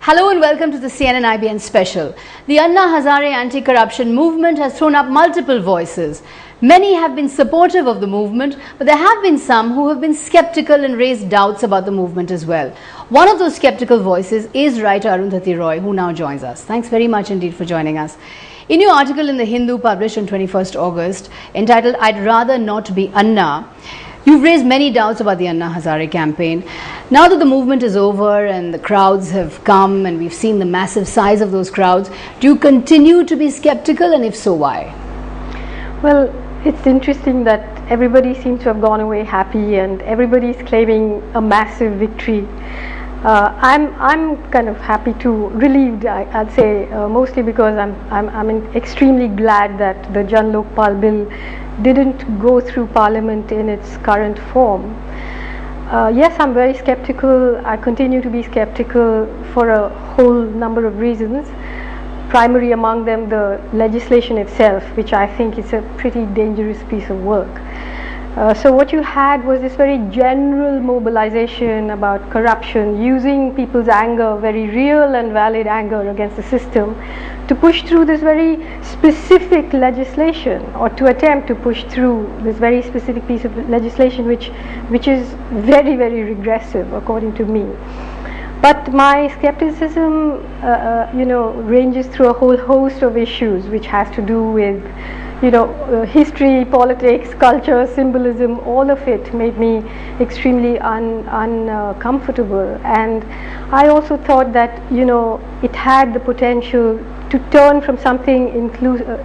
Hello and welcome to the CNN IBN special. The Anna Hazare anti-corruption movement has thrown up multiple voices. Many have been supportive of the movement, but there have been some who have been skeptical and raised doubts about the movement as well. One of those skeptical voices is writer Arundhati Roy, who now joins us. Thanks very much indeed for joining us. In your article in The Hindu published on 21st August, entitled "I'd Rather Not Be Anna," you've raised many doubts about the Anna Hazare campaign. Now that the movement is over and the crowds have come and we've seen the massive size of those crowds, do you continue to be skeptical, and if so, why? Well, it's interesting that everybody seems to have gone away happy and everybody is claiming a massive victory. I'm kind of happy to, relieved, I'd say, mostly because I'm extremely glad that the Lokpal Bill didn't go through Parliament in its current form. Yes, I'm very skeptical. I continue to be skeptical for a whole number of reasons. Primary among them, the legislation itself, which I think is a pretty dangerous piece of work. So what you had was this very general mobilization about corruption, using people's anger, very real and valid anger against the system, to push through this very specific legislation, or to attempt to push through this very specific piece of legislation which is very, very regressive according to me. But my skepticism ranges through a whole host of issues which has to do with history, politics, culture, symbolism. All of it made me extremely uncomfortable, and I also thought that it had the potential to turn from something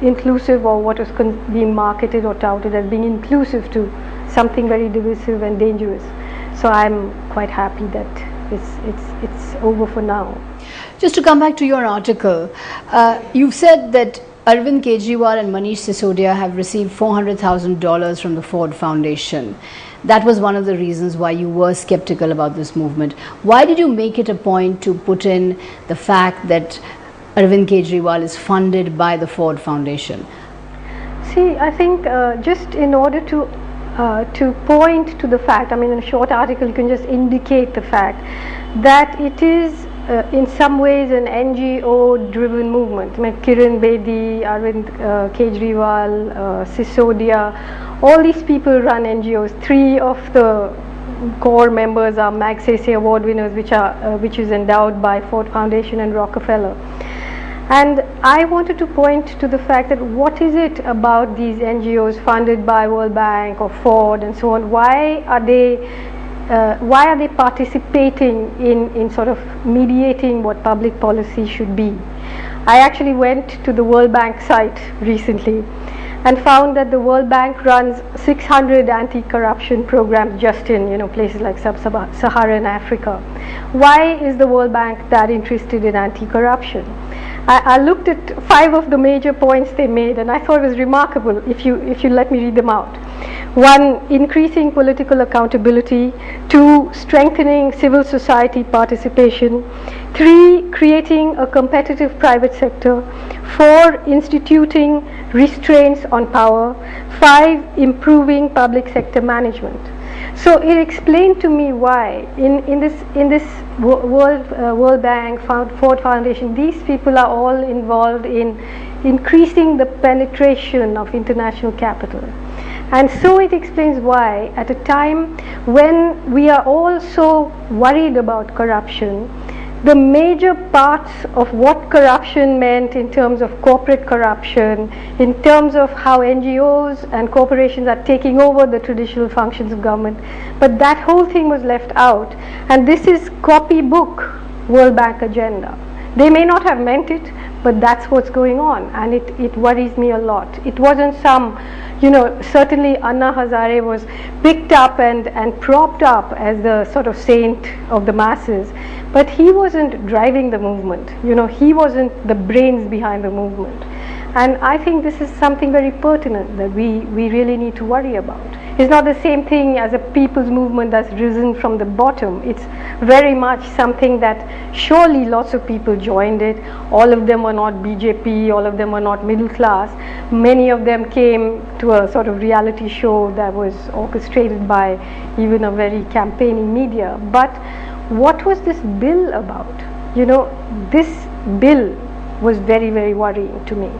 inclusive, or what was being marketed or touted as being inclusive, to something very divisive and dangerous. So I'm quite happy that it's over for now. Just to come back to your article, you've said that Arvind Kejriwal and Manish Sisodia have received $400,000 from the Ford Foundation. That was one of the reasons why you were skeptical about this movement. Why did you make it a point to put in the fact that Arvind Kejriwal is funded by the Ford Foundation? See, I think just in order to point to the fact, in a short article you can just indicate the fact that it is in some ways an NGO driven movement. Kiran Bedi, Arvind Kejriwal, Sisodia, all these people run NGOs. 3 of the core members are Magsaysay award winners, which is endowed by Ford Foundation and Rockefeller. And I wanted to point to the fact that what is it about these NGOs funded by World Bank or Ford and so on? Why are they participating in sort of mediating what public policy should be? I actually went to the World Bank site recently and found that the World Bank runs 600 anti-corruption programs just in places like sub-Saharan Africa. Why is the World Bank that interested in anti-corruption? I looked at 5 of the major points they made, and I thought it was remarkable if you let me read them out. 1, increasing political accountability. 2, strengthening civil society participation. 3, creating a competitive private sector. 4, instituting restraints on power. 5, improving public sector management. So it explained to me why in this World Bank, Ford Foundation, these people are all involved in increasing the penetration of international capital. And so it explains why, at a time when we are all so worried about corruption, the major parts of what corruption meant in terms of corporate corruption, in terms of how NGOs and corporations are taking over the traditional functions of government, but that whole thing was left out. And this is copybook World Bank agenda. They may not have meant it, but that's what's going on, and it worries me a lot. It wasn't some, certainly Anna Hazare was picked up and propped up as the sort of saint of the masses, but he wasn't driving the movement. He wasn't the brains behind the movement. And I think this is something very pertinent that we really need to worry about. It's not the same thing as a people's movement that's risen from the bottom. It's very much something that surely lots of people joined it. All of them were not BJP, all of them were not middle class. Many of them came to a sort of reality show that was orchestrated by even a very campaigning media. But what was this bill about? this bill was very, very worrying to me.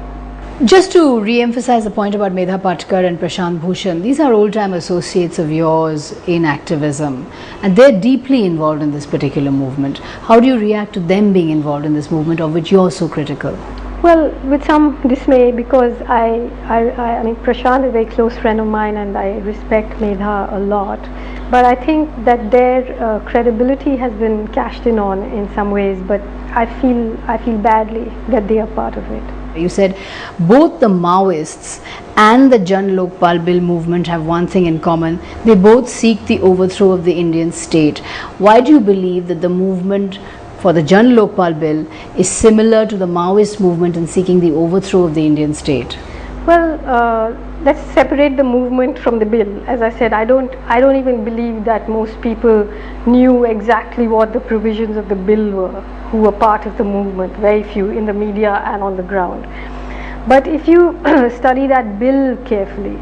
Just to re-emphasize the point about Medha Patkar and Prashant Bhushan, these are old-time associates of yours in activism, and they're deeply involved in this particular movement. How do you react to them being involved in this movement of which you're so critical? Well, with some dismay, because I mean, Prashant is a very close friend of mine and I respect Medha a lot. But I think that their credibility has been cashed in on in some ways, but I feel badly that they are part of it. You said both the Maoists and the Jan Lokpal Bill movement have one thing in common. They both seek the overthrow of the Indian state. Why do you believe that the movement for the Jan Lokpal Bill is similar to the Maoist movement in seeking the overthrow of the Indian state? Well, let's separate the movement from the bill. As I said, I don't even believe that most people knew exactly what the provisions of the bill were, who were part of the movement, very few in the media and on the ground. But if you study that bill carefully,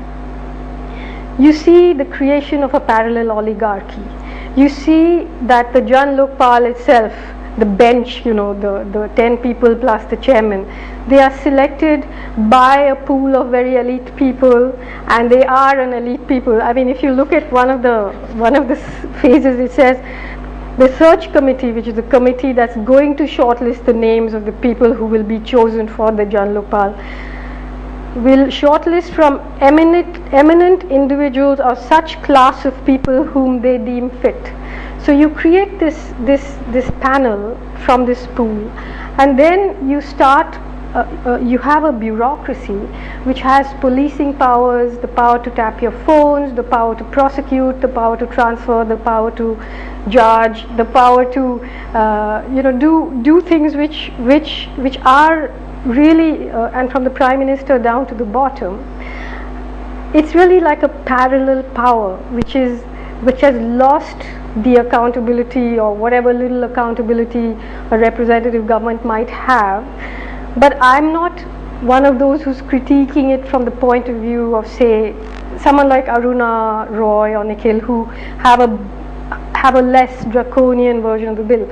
you see the creation of a parallel oligarchy. You see that the Jan Lokpal itself, the bench, the 10 people plus the chairman, they are selected by a pool of very elite people, and they are an elite people. I mean, if you look at one of the phases, it says the search committee, which is the committee that's going to shortlist the names of the people who will be chosen for the Jan Lokpal, will shortlist from eminent individuals or such class of people whom they deem fit. So you create this panel from this pool, and then you start. You have a bureaucracy which has policing powers, the power to tap your phones, the power to prosecute, the power to transfer, the power to judge, the power to do things which are really and from the Prime Minister down to the bottom. It's really like a parallel power which has lost the accountability or whatever little accountability a representative government might have. But I'm not one of those who's critiquing it from the point of view of, say, someone like Arundhati Roy or Nikhil, who have a less draconian version of the bill.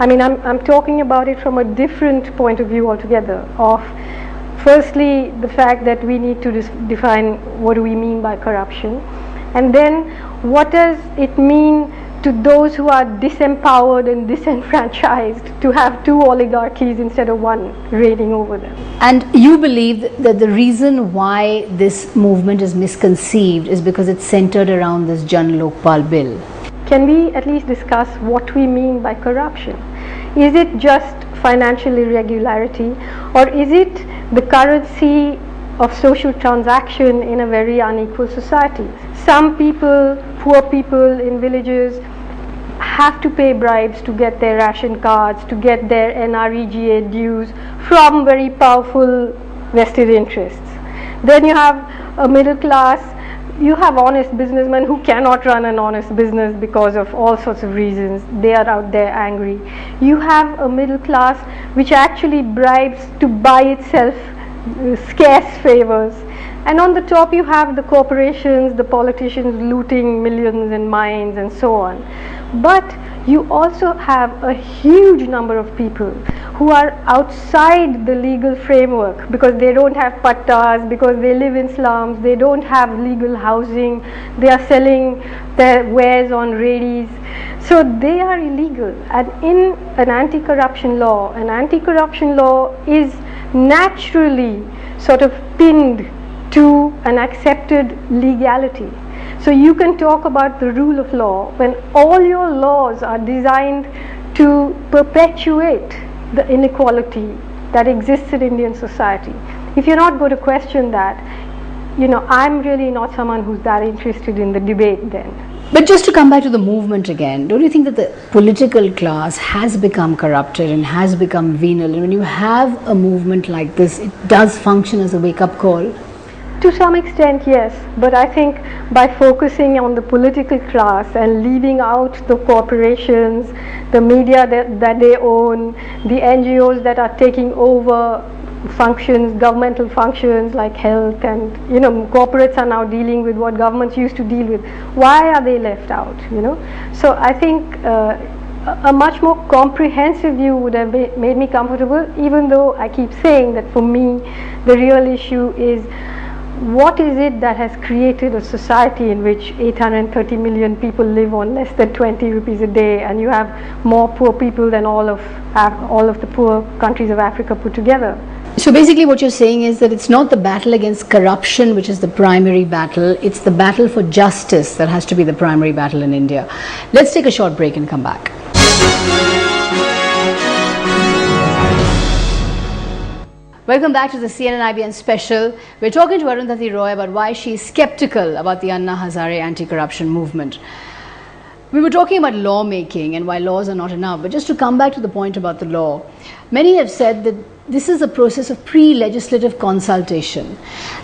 I mean, I'm talking about it from a different point of view altogether. Of firstly, the fact that we need to define what do we mean by corruption, and then what does it mean to those who are disempowered and disenfranchised to have two oligarchies instead of one reigning over them. And you believe that the reason why this movement is misconceived is because it's centered around this Jan Lokpal Bill. Can we at least discuss what we mean by corruption? Is it just financial irregularity, or is it the currency of social transaction in a very unequal society? Some people, poor people in villages, have to pay bribes to get their ration cards, to get their NREGA dues from very powerful vested interests. Then you have a middle class, you have honest businessmen who cannot run an honest business because of all sorts of reasons. They are out there angry. You have a middle class which actually bribes to buy itself scarce favors. And on the top you have the corporations, the politicians looting millions in mines and so on. But you also have a huge number of people who are outside the legal framework because they don't have pattas, because they live in slums, they don't have legal housing, they are selling their wares on radies. So they are illegal. And in an anti-corruption law is naturally sort of pinned to an accepted legality. So you can talk about the rule of law when all your laws are designed to perpetuate the inequality that exists in Indian society. If you're not going to question that, I'm really not someone who's that interested in the debate then. But just to come back to the movement again, don't you think that the political class has become corrupted and has become venal? And when you have a movement like this, it does function as a wake-up call? To some extent, yes, but I think by focusing on the political class and leaving out the corporations, the media that they own, the NGOs that are taking over functions, governmental functions like health, and corporates are now dealing with what governments used to deal with. Why are they left out? So I think a much more comprehensive view would have made me comfortable, even though I keep saying that for me the real issue is what is it that has created a society in which 830 million people live on less than 20 rupees a day, and you have more poor people than all of the poor countries of Africa put together. So basically what you're saying is that it's not the battle against corruption which is the primary battle, it's the battle for justice that has to be the primary battle in India. Let's take a short break and come back. Welcome back to the CNN IBN special. We're talking to Arundhati Roy about why she is skeptical about the Anna Hazare anti-corruption movement. We were talking about lawmaking and why laws are not enough, but just to come back to the point about the law, many have said that this is a process of pre-legislative consultation,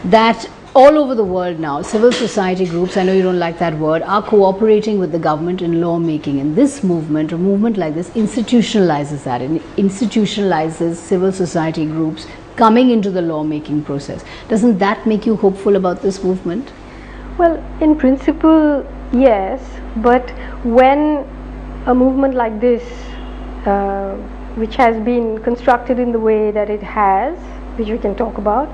that all over the world now, civil society groups, I know you don't like that word, are cooperating with the government in lawmaking. And this movement, a movement like this, institutionalizes that. It institutionalizes civil society groups coming into the lawmaking process. Doesn't that make you hopeful about this movement? Well, in principle, yes, but when a movement like this, which has been constructed in the way that it has, which we can talk about,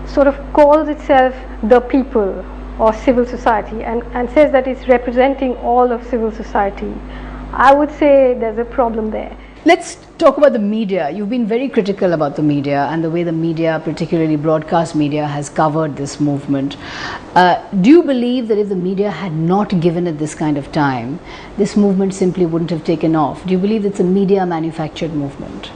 sort of calls itself the people or civil society and says that it's representing all of civil society, I would say there's a problem there. Let's talk about the media. You've been very critical about the media and the way the media, particularly broadcast media, has covered this movement. Do you believe that if the media had not given it this kind of time, this movement simply wouldn't have taken off? Do you believe it's a media manufactured movement?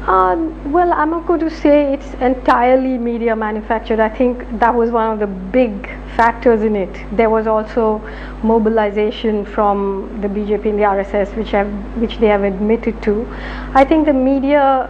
Well, I'm not going to say it's entirely media manufactured. I think that was one of the big factors in it. There was also mobilization from the BJP and the RSS, which they have admitted to. I think the media,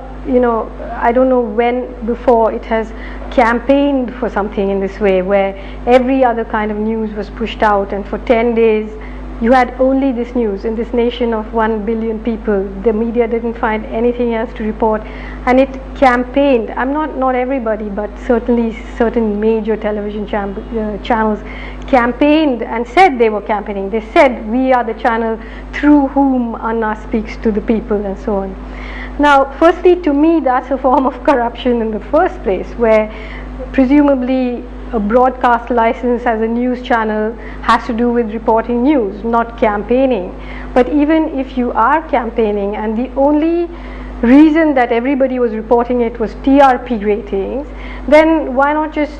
I don't know when before it has campaigned for something in this way, where every other kind of news was pushed out, and for 10 days you had only this news. In this nation of 1 billion people, the media didn't find anything else to report, and it campaigned. I'm not everybody, but certainly certain major television channels campaigned and said they were campaigning. They said, we are the channel through whom Anna speaks to the people, and so on. Now, firstly, to me, that's a form of corruption in the first place, where presumably a broadcast license as a news channel has to do with reporting news, not campaigning. But even if you are campaigning and the only reason that everybody was reporting it was TRP ratings, then why not just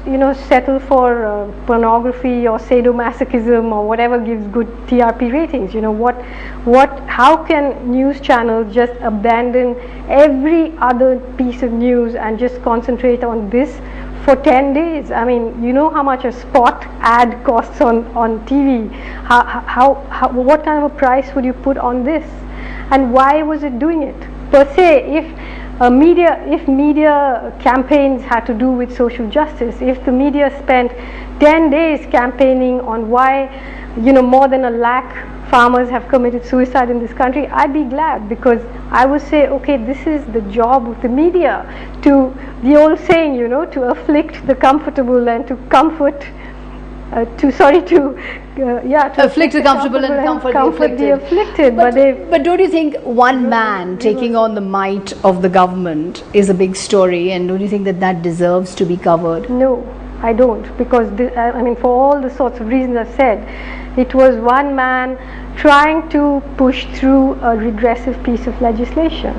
settle for pornography or sadomasochism or whatever gives good TRP ratings? How can news channels just abandon every other piece of news and just concentrate on this for 10 days? I mean, you know how much a spot ad costs on TV. What kind of a price would you put on this? And why was it doing it? Per se, if media campaigns had to do with social justice, if the media spent 10 days campaigning on why more than 1 lakh farmers have committed suicide in this country, I'd be glad, because I would say, okay, this is the job of the media, to the old saying, to afflict the comfortable and to comfort, to afflict the comfortable and comfort the afflicted. But don't you think one man taking on the might of the government is a big story, and don't you think that deserves to be covered? No, I don't, because for all the sorts of reasons I've said, it was one man trying to push through a regressive piece of legislation.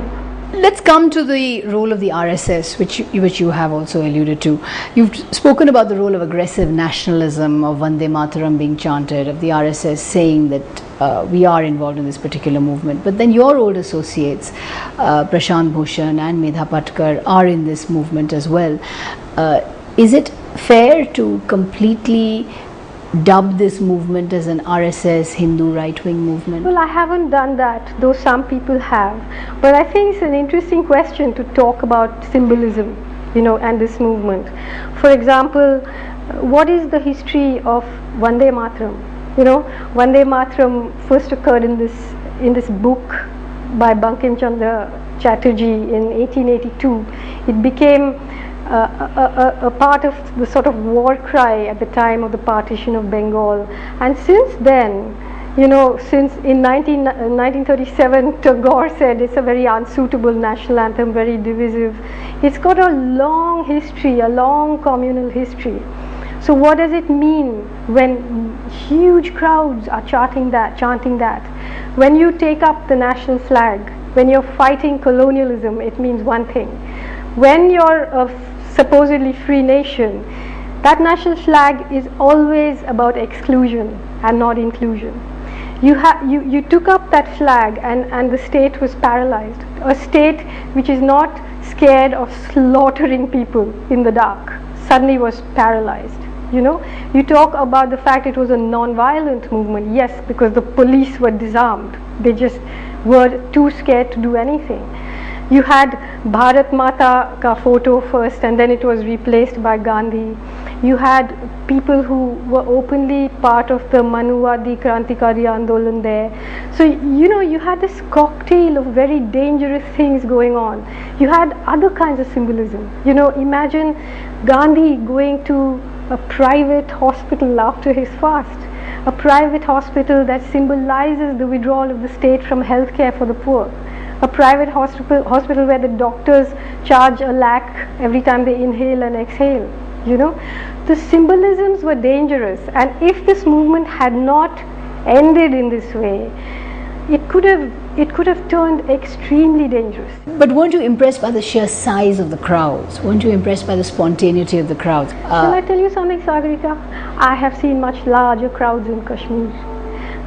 Let's come to the role of the RSS, which you have also alluded to. You've spoken about the role of aggressive nationalism, of Vande Mataram being chanted, of the RSS saying that we are involved in this particular movement. But then your old associates, Prashant Bhushan and Medha Patkar, are in this movement as well. Is it fair to completely dub this movement as an RSS Hindu right-wing movement? Well, I haven't done that, though some people have. But I think it's an interesting question to talk about symbolism, and this movement. For example, what is the history of Vande Mataram? Vande Mataram first occurred in this book by Bankim Chandra Chatterjee in 1882. It became a part of the sort of war cry at the time of the partition of Bengal, and since then Since in 1937 Tagore said it's a very unsuitable national anthem, very divisive. It's got a long history, a long communal history. So what does it mean when huge crowds are chanting that? When you take up the national flag, when you're fighting colonialism, it means one thing. When you're a supposedly free nation, that national flag is always about exclusion and not inclusion. You took up that flag and the state was paralyzed. A state which is not scared of slaughtering people in the dark suddenly was paralyzed. You talk about the fact it was a non-violent movement. Yes, because the police were disarmed. They just were too scared to do anything. You had Bharat Mata ka photo first, and then it was replaced by Gandhi. You had people who were openly part of the Manuwadi Krantikari Andolan there. So you had this cocktail of very dangerous things going on. You had other kinds of symbolism. Imagine Gandhi going to a private hospital after his fast, a private hospital that symbolizes the withdrawal of the state from healthcare for the poor, a private hospital where the doctors charge $1 lakh every time they inhale and exhale. The symbolisms were dangerous, and if this movement had not ended in this way, it could have turned extremely dangerous. But weren't you impressed by the sheer size of the crowds? Weren't you impressed by the spontaneity of the crowds? Shall I tell you something, Sagarika? I have seen much larger crowds in Kashmir.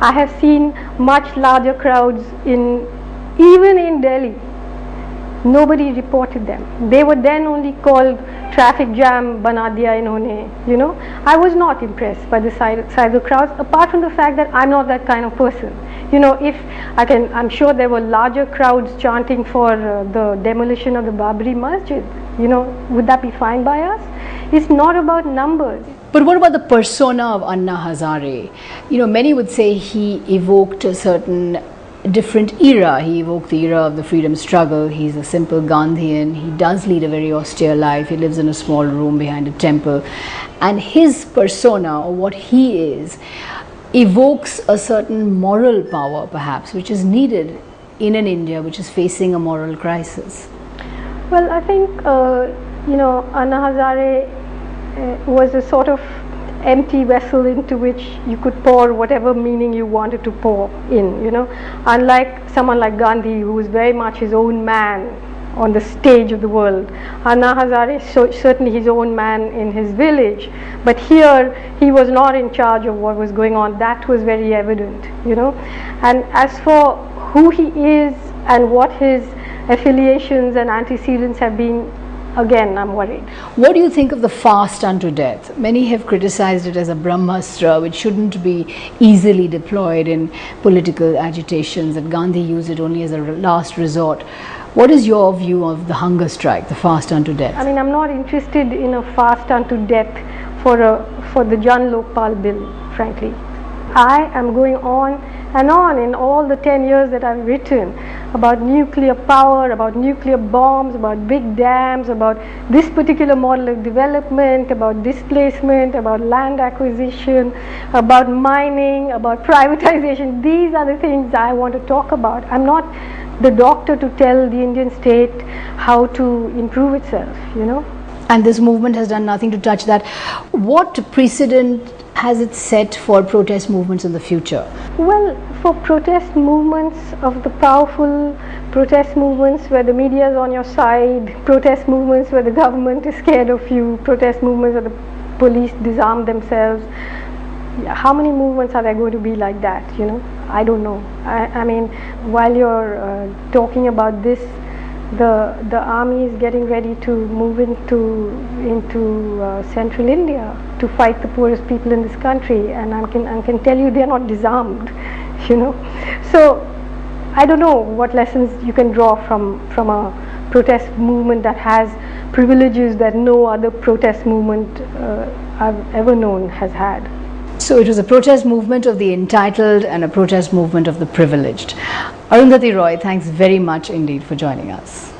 I have seen much larger crowds even in Delhi. Nobody reported them. They were then only called traffic jam bana diya inhone. I was not impressed by the size of the crowds, apart from the fact that I'm not that kind of person. I'm sure there were larger crowds chanting for the demolition of the Babri Masjid. Would that be fine by us? It's not about numbers. But what about the persona of Anna Hazare? Many would say he evoked a certain different era. He evoked the era of the freedom struggle. He's a simple Gandhian. He does lead a very austere life. He lives in a small room behind a temple. And his persona, or what he is, evokes a certain moral power, perhaps, which is needed in an India which is facing a moral crisis. Well, I think, Anna Hazare was a sort of empty vessel into which you could pour whatever meaning you wanted to pour in, Unlike someone like Gandhi, who was very much his own man on the stage of the world. Anna Hazare is certainly his own man in his village, but here he was not in charge of what was going on. That was very evident, And as for who he is and what his affiliations and antecedents have been, again, I'm worried. What do you think of the fast unto death? Many have criticized it as a Brahmastra, which shouldn't be easily deployed in political agitations, that Gandhi used it only as a last resort. What is your view of the hunger strike, the fast unto death? I'm not interested in a fast unto death for the Jan Lokpal Bill, frankly. I am going on and on in all the 10 years that I've written about nuclear power, about nuclear bombs, about big dams, about this particular model of development, about displacement, about land acquisition, about mining, about privatization. These are the things I want to talk about. I'm not the doctor to tell the Indian state how to improve itself, And this movement has done nothing to touch that. What precedent has it set for protest movements in the future? Well, for protest movements of the powerful, protest movements where the media is on your side, protest movements where the government is scared of you, protest movements where the police disarm themselves, how many movements are there going to be like that? I don't know. I mean, while you're talking about this, the army is getting ready to move into central India to fight the poorest people in this country, and I can tell you they are not disarmed, So I don't know what lessons you can draw from a protest movement that has privileges that no other protest movement I've ever known has had. So it was a protest movement of the entitled and a protest movement of the privileged. Arundhati Roy, thanks very much indeed for joining us.